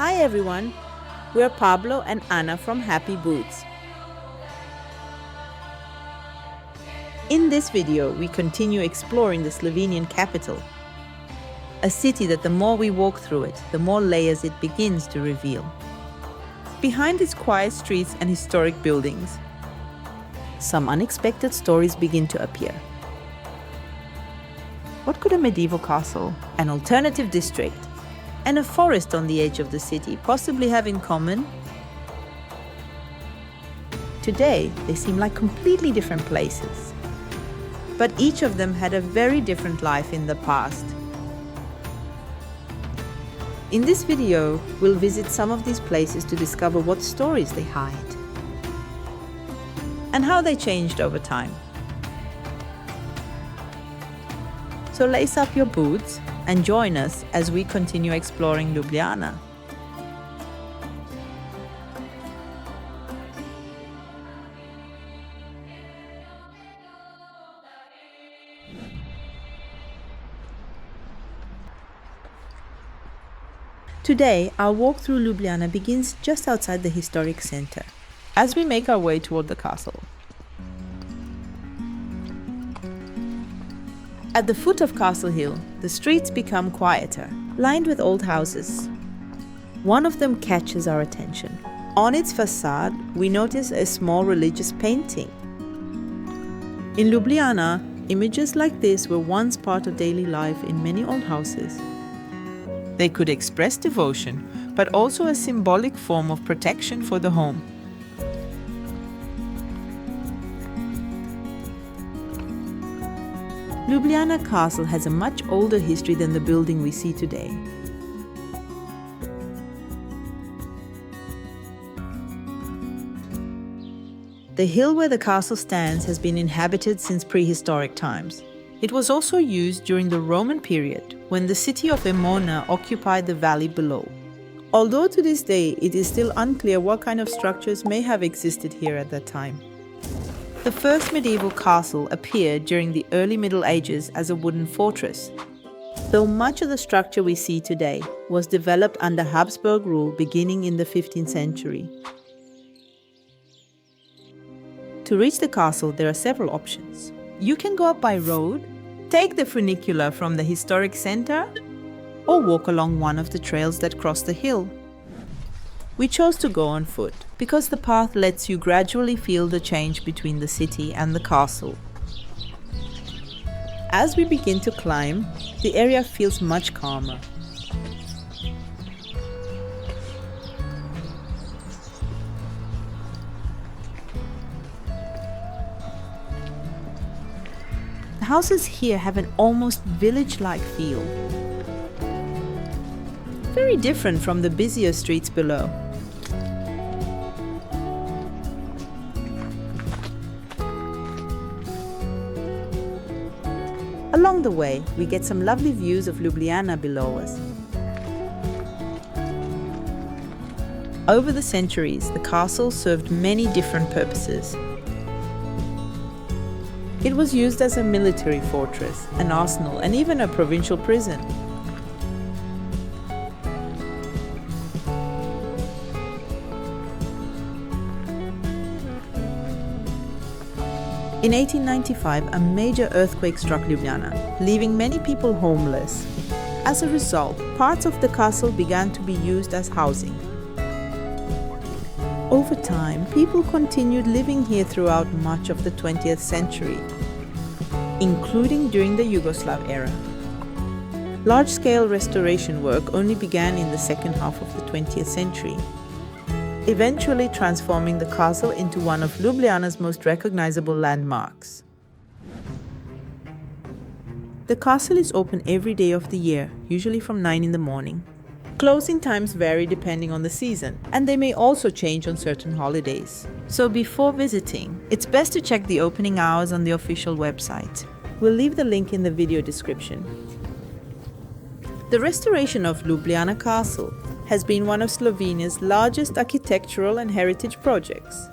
Hi everyone, we're Pablo and Anna from Happy Boots. In this video, we continue exploring the Slovenian capital, a city that the more we walk through it, the more layers it begins to reveal. Behind its quiet streets and historic buildings, some unexpected stories begin to appear. What could a medieval castle, an alternative district, and a forest on the edge of the city possibly have in common? Today, they seem like completely different places, but each of them had a very different life in the past. In this video, we'll visit some of these places to discover what stories they hide and how they changed over time. So lace up your boots and join us as we continue exploring Ljubljana. Today, our walk through Ljubljana begins just outside the historic center, as we make our way toward the castle. At the foot of Castle Hill, the streets become quieter, lined with old houses. One of them catches our attention. On its facade, we notice a small religious painting. In Ljubljana, images like this were once part of daily life in many old houses. They could express devotion, but also a symbolic form of protection for the home. Ljubljana Castle has a much older history than the building we see today. The hill where the castle stands has been inhabited since prehistoric times. It was also used during the Roman period, when the city of Emona occupied the valley below. Although to this day it is still unclear what kind of structures may have existed here at that time. The first medieval castle appeared during the early Middle Ages as a wooden fortress, though much of the structure we see today was developed under Habsburg rule beginning in the 15th century. To reach the castle, there are several options. You can go up by road, take the funicular from the historic center, or walk along one of the trails that cross the hill. We chose to go on foot because the path lets you gradually feel the change between the city and the castle. As we begin to climb, the area feels much calmer. The houses here have an almost village-like feel, very different from the busier streets below. Along the way, we get some lovely views of Ljubljana below us. Over the centuries, the castle served many different purposes. It was used as a military fortress, an arsenal, and even a provincial prison. In 1895, a major earthquake struck Ljubljana, leaving many people homeless. As a result, parts of the castle began to be used as housing. Over time, people continued living here throughout much of the 20th century, including during the Yugoslav era. Large-scale restoration work only began in the second half of the 20th century, eventually transforming the castle into one of Ljubljana's most recognizable landmarks. The castle is open every day of the year, usually from 9 in the morning. Closing times vary depending on the season, and they may also change on certain holidays. So before visiting, it's best to check the opening hours on the official website. We'll leave the link in the video description. The restoration of Ljubljana Castle has been one of Slovenia's largest architectural and heritage projects.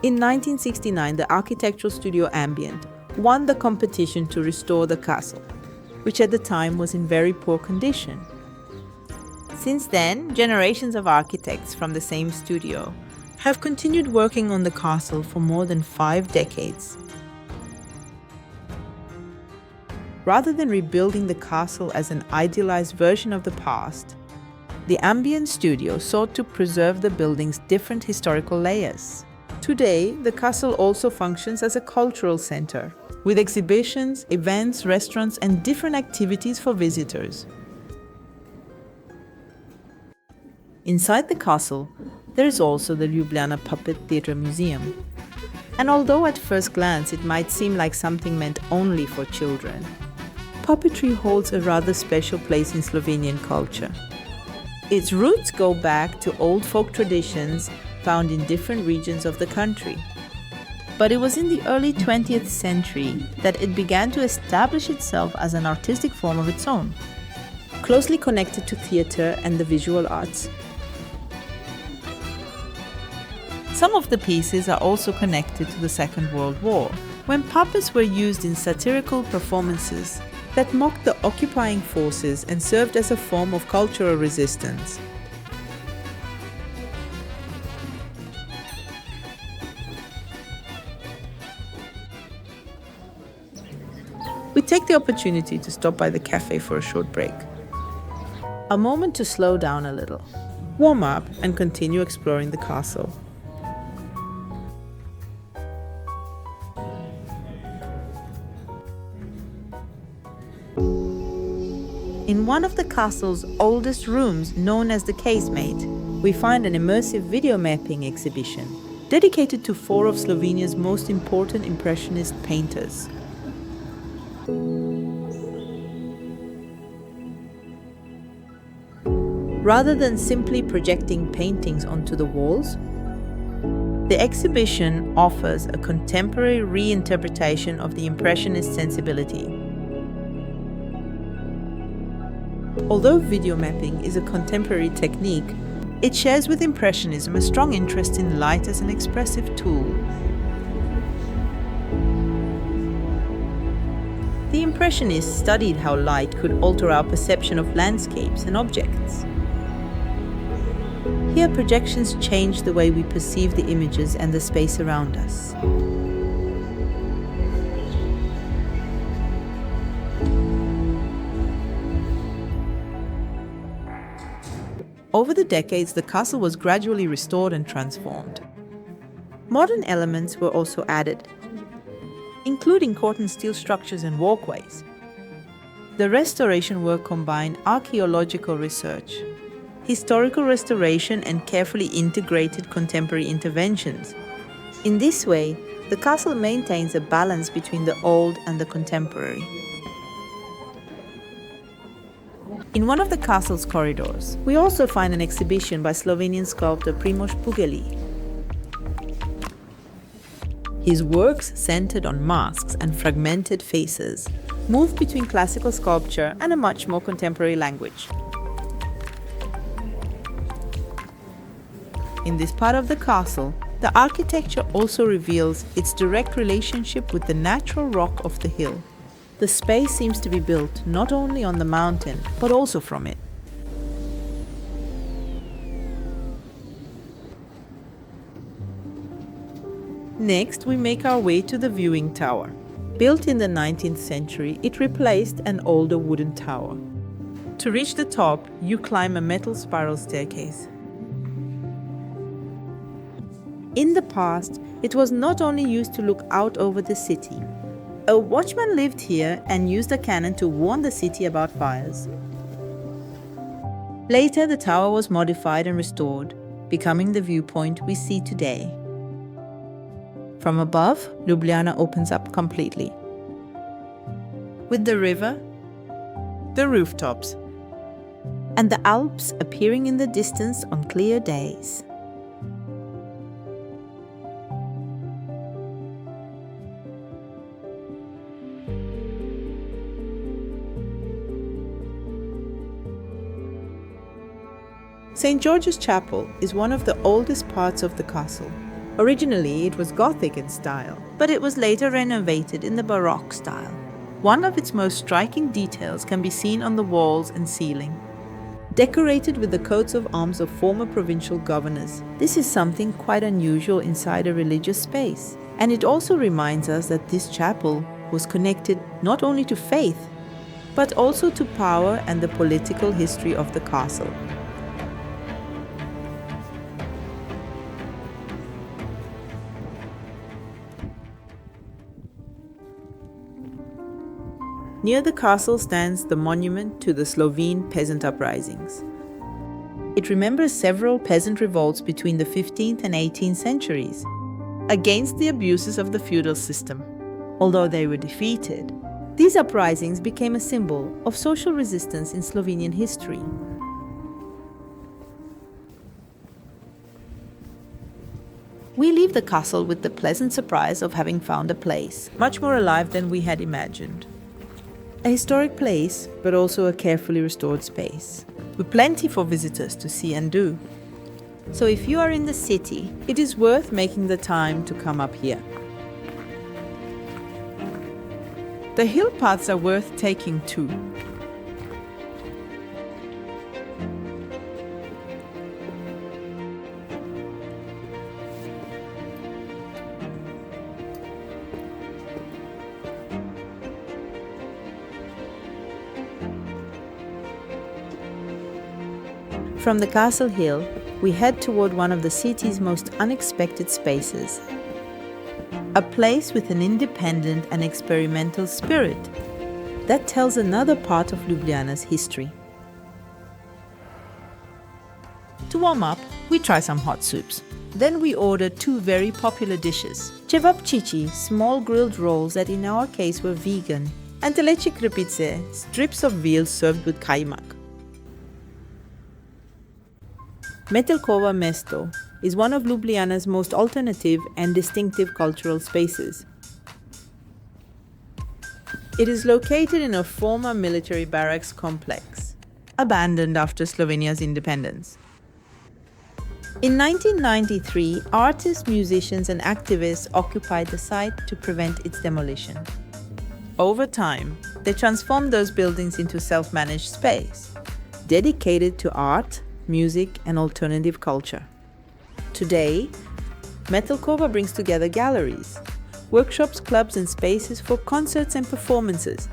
In 1969, the architectural studio Ambient won the competition to restore the castle, which at the time was in very poor condition. Since then, generations of architects from the same studio have continued working on the castle for more than 5 decades. Rather than rebuilding the castle as an idealized version of the past, the ambient studio sought to preserve the building's different historical layers. Today, the castle also functions as a cultural center, with exhibitions, events, restaurants, and different activities for visitors. Inside the castle, there is also the Ljubljana Puppet Theatre Museum. And although at first glance it might seem like something meant only for children, puppetry holds a rather special place in Slovenian culture. Its roots go back to old folk traditions found in different regions of the country. But it was in the early 20th century that it began to establish itself as an artistic form of its own, closely connected to theatre and the visual arts. Some of the pieces are also connected to the Second World War, when puppets were used in satirical performances that mocked the occupying forces and served as a form of cultural resistance. We take the opportunity to stop by the cafe for a short break. A moment to slow down a little, warm up, and continue exploring the castle. In one of the castle's oldest rooms, known as the Casemate, we find an immersive video mapping exhibition dedicated to 4 of Slovenia's most important Impressionist painters. Rather than simply projecting paintings onto the walls, the exhibition offers a contemporary reinterpretation of the Impressionist sensibility. Although video mapping is a contemporary technique, it shares with Impressionism a strong interest in light as an expressive tool. The Impressionists studied how light could alter our perception of landscapes and objects. Here, projections change the way we perceive the images and the space around us. Over the decades, the castle was gradually restored and transformed. Modern elements were also added, including court and steel structures and walkways. The restoration work combined archaeological research, historical restoration, and carefully integrated contemporary interventions. In this way, the castle maintains a balance between the old and the contemporary. In one of the castle's corridors, we also find an exhibition by Slovenian sculptor Primož Pugeli. His works, centered on masks and fragmented faces, move between classical sculpture and a much more contemporary language. In this part of the castle, the architecture also reveals its direct relationship with the natural rock of the hill. The space seems to be built not only on the mountain, but also from it. Next, we make our way to the viewing tower. Built in the 19th century, it replaced an older wooden tower. To reach the top, you climb a metal spiral staircase. In the past, it was not only used to look out over the city. A watchman lived here and used a cannon to warn the city about fires. Later, the tower was modified and restored, becoming the viewpoint we see today. From above, Ljubljana opens up completely. With the river, the rooftops, and the Alps appearing in the distance on clear days. St. George's Chapel is one of the oldest parts of the castle. Originally, it was Gothic in style, but it was later renovated in the Baroque style. One of its most striking details can be seen on the walls and ceiling. decorated with the coats of arms of former provincial governors. This is something quite unusual inside a religious space. And it also reminds us that this chapel was connected not only to faith, but also to power and the political history of the castle. Near the castle stands the monument to the Slovene peasant uprisings. It remembers several peasant revolts between the 15th and 18th centuries against the abuses of the feudal system. Although they were defeated, these uprisings became a symbol of social resistance in Slovenian history. We leave the castle with the pleasant surprise of having found a place much more alive than we had imagined. A historic place, but also a carefully restored space, with plenty for visitors to see and do. So if you are in the city, it is worth making the time to come up here. The hill paths are worth taking too. From the castle hill, we head toward one of the city's most unexpected spaces. A place with an independent and experimental spirit that tells another part of Ljubljana's history. To warm up, we try some hot soups. Then we order two very popular dishes. Cevapcici, small grilled rolls that in our case were vegan, and teleći krpice, strips of veal served with kajmak. Metelkova Mesto is one of Ljubljana's most alternative and distinctive cultural spaces. It is located in a former military barracks complex, abandoned after Slovenia's independence. In 1993, artists, musicians and activists occupied the site to prevent its demolition. Over time, they transformed those buildings into self-managed space, dedicated to art, music and alternative culture. Today, Metelkova brings together galleries, workshops, clubs and spaces for concerts and performances.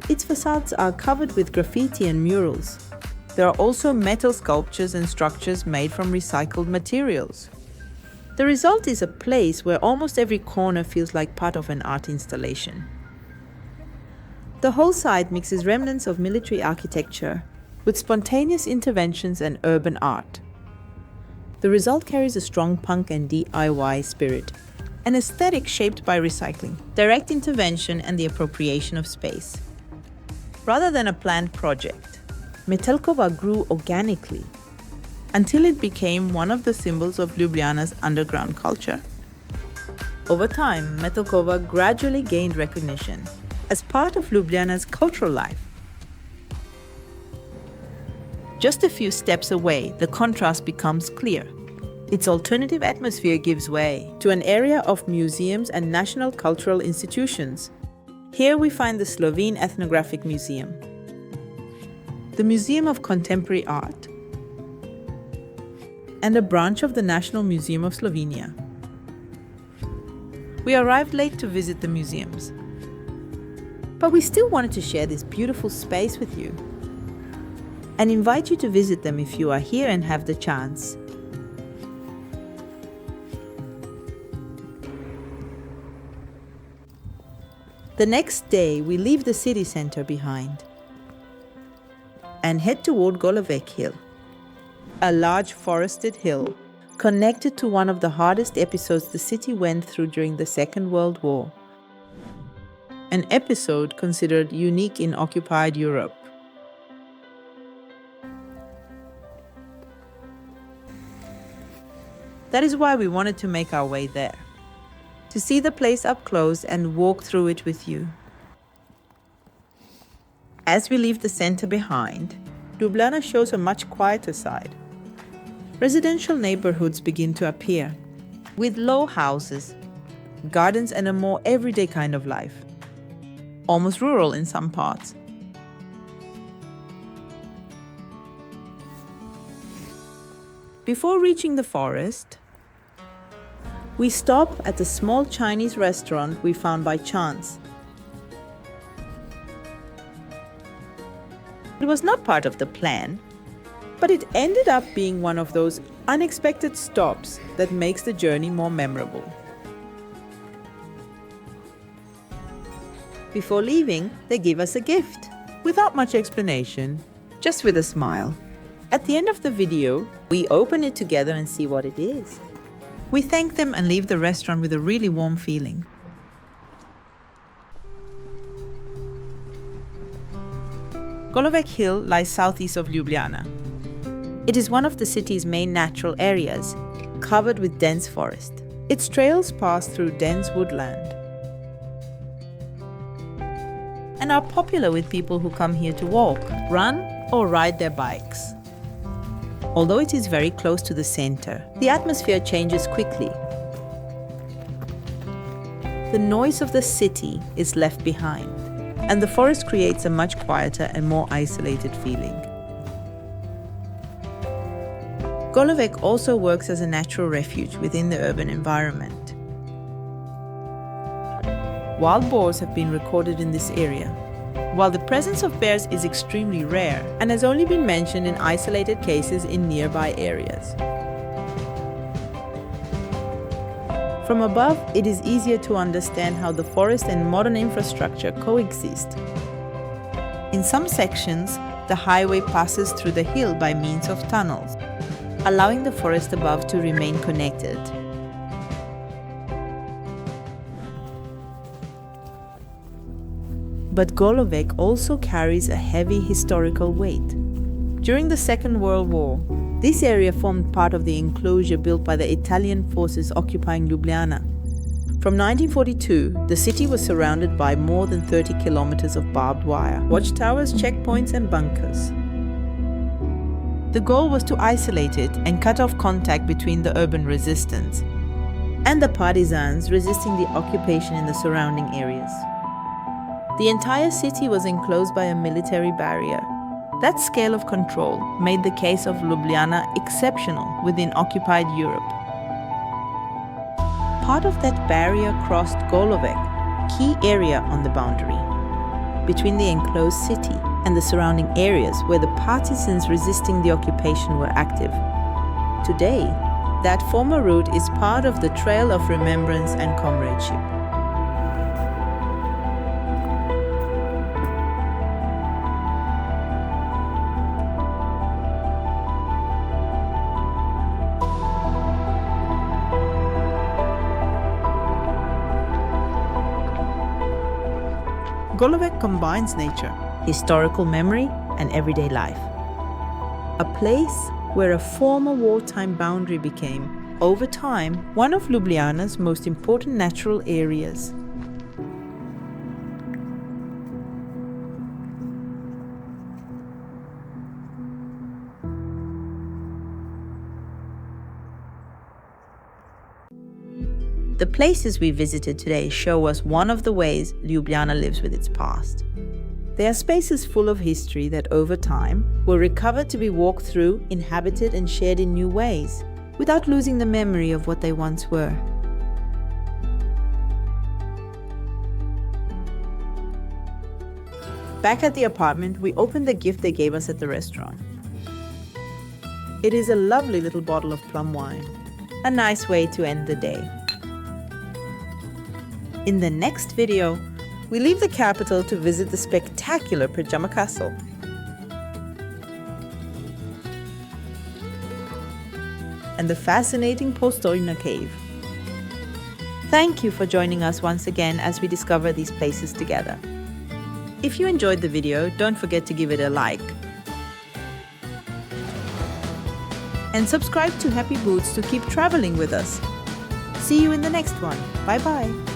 Its facades are covered with graffiti and murals. There are also metal sculptures and structures made from recycled materials. The result is a place where almost every corner feels like part of an art installation. The whole site mixes remnants of military architecture with spontaneous interventions and urban art. The result carries a strong punk and DIY spirit, an aesthetic shaped by recycling, direct intervention and the appropriation of space. Rather than a planned project, Metelkova grew organically until it became one of the symbols of Ljubljana's underground culture. Over time, Metelkova gradually gained recognition as part of Ljubljana's cultural life. Just a few steps away, the contrast becomes clear. Its alternative atmosphere gives way to an area of museums and national cultural institutions. Here we find the Slovene Ethnographic Museum, the Museum of Contemporary Art, and a branch of the National Museum of Slovenia. We arrived late to visit the museums, but we still wanted to share this beautiful space with you and invite you to visit them if you are here and have the chance. The next day, we leave the city center behind and head toward Golovec Hill, a large forested hill connected to one of the hardest episodes the city went through during the Second World War, an episode considered unique in occupied Europe. That is why we wanted to make our way there, to see the place up close and walk through it with you. As we leave the center behind, Ljubljana shows a much quieter side. Residential neighborhoods begin to appear, with low houses, gardens and a more everyday kind of life, almost rural in some parts. Before reaching the forest, we stop at a small Chinese restaurant we found by chance. It was not part of the plan, but it ended up being one of those unexpected stops that makes the journey more memorable. Before leaving, they gave us a gift, without much explanation, just with a smile. At the end of the video, we open it together and see what it is. We thank them and leave the restaurant with a really warm feeling. Golovec Hill lies southeast of Ljubljana. It is one of the city's main natural areas, covered with dense forest. Its trails pass through dense woodland and are popular with people who come here to walk, run, or ride their bikes. Although it is very close to the center, the atmosphere changes quickly. The noise of the city is left behind, and the forest creates a much quieter and more isolated feeling. Golovec also works as a natural refuge within the urban environment. Wild boars have been recorded in this area, while the presence of bears is extremely rare and has only been mentioned in isolated cases in nearby areas. From above, it is easier to understand how the forest and modern infrastructure coexist. In some sections, the highway passes through the hill by means of tunnels, allowing the forest above to remain connected. But Golovec also carries a heavy historical weight. During the Second World War, this area formed part of the enclosure built by the Italian forces occupying Ljubljana. From 1942, the city was surrounded by more than 30 kilometers of barbed wire, watchtowers, checkpoints, and bunkers. The goal was to isolate it and cut off contact between the urban resistance and the partisans resisting the occupation in the surrounding areas. The entire city was enclosed by a military barrier. That scale of control made the case of Ljubljana exceptional within occupied Europe. Part of that barrier crossed Golovec, key area on the boundary between the enclosed city and the surrounding areas where the partisans resisting the occupation were active. Today, that former route is part of the Trail of Remembrance and Comradeship. Golovec combines nature, historical memory, and everyday life. A place where a former wartime boundary became, over time, one of Ljubljana's most important natural areas. The places we visited today show us one of the ways Ljubljana lives with its past. They are spaces full of history that over time were recovered to be walked through, inhabited and shared in new ways, without losing the memory of what they once were. Back at the apartment, we opened the gift they gave us at the restaurant. It is a lovely little bottle of plum wine, a nice way to end the day. In the next video, we leave the capital to visit the spectacular Ljubljana Castle. And the fascinating Postojna cave. Thank you for joining us once again as we discover these places together. If you enjoyed the video, don't forget to give it a like. And subscribe to Happy Boots to keep traveling with us. See you in the next one. Bye bye.